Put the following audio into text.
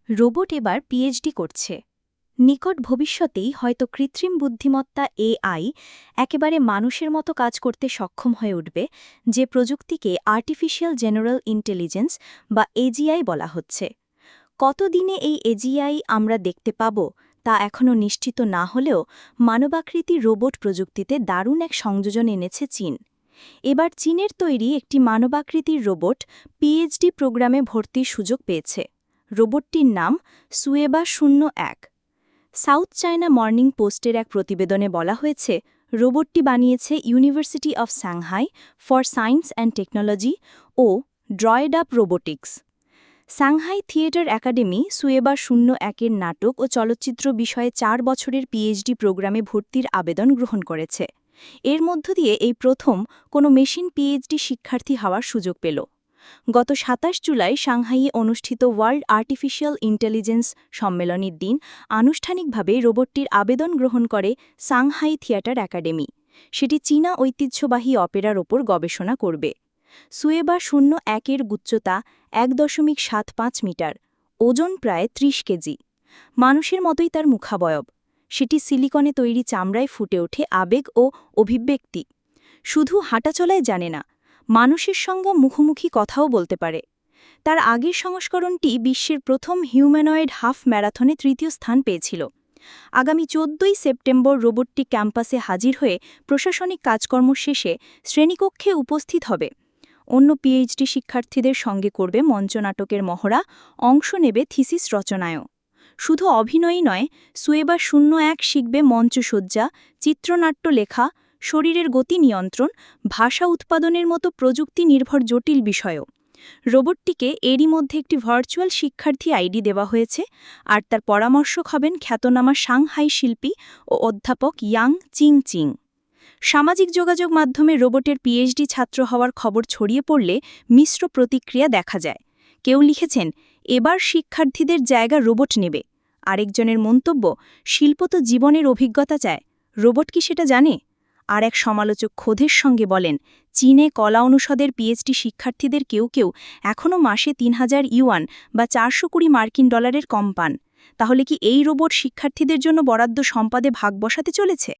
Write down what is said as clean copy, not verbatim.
Robot এবার PhD করছে। নিকট ভবিষ্যতেই হয়তো কৃত্রিম বুদ্ধিমত্তা এআই একেবারে মানুষের মতো কাজ করতে সক্ষম হয়ে উঠবে, যে প্রযুক্তিকে আর্টিফিশিয়াল জেনারেল ইন্টেলিজেন্স বা এজিআই বলা হচ্ছে। কতদিনে এই এজিআই আমরা দেখতে পাব তা এখনও নিশ্চিত না হলেও মানবাকৃতি রোবট প্রযুক্তিতে দারুণ এক সংযোজন এনেছে চীন। এবার চীনের তৈরি একটি মানবাকৃতির রোবট পিএইচডি প্রোগ্রামে ভর্তির সুযোগ পেয়েছে। রোবটটির নাম সুয়েবা-01। সাউথ চায়না মর্নিং পোস্টের এক প্রতিবেদনে বলা হয়েছে, রোবটটি বানিয়েছে university of Shanghai for science and technology ও Droid Up Robotics. Shanghai theatre academy সুয়েবা-01-এর নাটক ও চলচ্চিত্র বিষয়ে 4 বছরের পিএইচডি প্রোগ্রামে ভর্তির আবেদন গ্রহণ করেছে। এর মধ্য দিয়ে এই প্রথম কোনো মেশিন পিএইচডি শিক্ষার্থী হওয়ার সুযোগ পেল। গত ২৭ জুলাই সাংহাইয়ে অনুষ্ঠিত ওয়ার্ল্ড আর্টিফিশিয়াল ইন্টেলিজেন্স সম্মেলনের দিন আনুষ্ঠানিকভাবে রোবটটির আবেদন গ্রহণ করে সাংহাই থিয়েটার একাডেমি। সেটি চীনা ঐতিহ্যবাহী অপেরার ওপর গবেষণা করবে। সুয়েবা-01-এর উচ্চতা ১.৭৫ মিটার, ওজন প্রায় ৩০ কেজি। মানুষের মতোই তার মুখাবয়ব। সেটি সিলিকনে তৈরি চামড়ায় ফুটে ওঠে আবেগ ও অভিব্যক্তি। শুধু হাঁটাচলায় জানে না, মানুষের সঙ্গে মুখোমুখি কথাও বলতে পারে। তার আগের সংস্করণটি বিশ্বের প্রথম হিউম্যানয়েড হাফ ম্যারাথনে ৩য় স্থান পেয়েছিল। আগামী ১৪ই সেপ্টেম্বর রোবটটি ক্যাম্পাসে হাজির হয়ে প্রশাসনিক কাজকর্ম শেষে শ্রেণীকক্ষে উপস্থিত হবে। অন্য পিএইচডি শিক্ষার্থীদের সঙ্গে করবে মঞ্চনাটকের মহড়া, অংশ নেবে থিসিস রচনায়ও। শুধু অভিনয়ই নয়, সুয়েবা-01 শিখবে মঞ্চসজ্জা, চিত্রনাট্য লেখা, শরীরের গতি নিয়ন্ত্রণ, ভাষা উৎপাদনের মতো প্রযুক্তি নির্ভর জটিল বিষয়ও। রোবটটিকে এরই মধ্যে একটি ভার্চুয়াল শিক্ষার্থী আইডি দেওয়া হয়েছে, আর তার পরামর্শক হবেন খ্যাতনামা সাংহাই শিল্পী ও অধ্যাপক ইয়াং চিং। সামাজিক যোগাযোগ মাধ্যমে রোবটের পিএইচডি ছাত্র হওয়ার খবর ছড়িয়ে পড়লে মিশ্র প্রতিক্রিয়া দেখা যায়। কেউ লিখেছেন, এবার শিক্ষার্থীদের জায়গা রোবট নেবে। আরেকজনের মন্তব্য, শিল্প তো জীবনের অভিজ্ঞতা চায়, রোবট কি সেটা জানে? আর এক সমালোচক ক্ষোধের সঙ্গে বলেন, চীনে কলা অনুষদের পিএইচডি শিক্ষার্থীদের কেউ এখনও মাসে ৩,০০০ ইউয়ান বা ৪২০ মার্কিন ডলারের কম পান। তাহলে কি এই রোবট শিক্ষার্থীদের জন্য বরাদ্দ সম্পাদে ভাগ বসাতে চলেছে?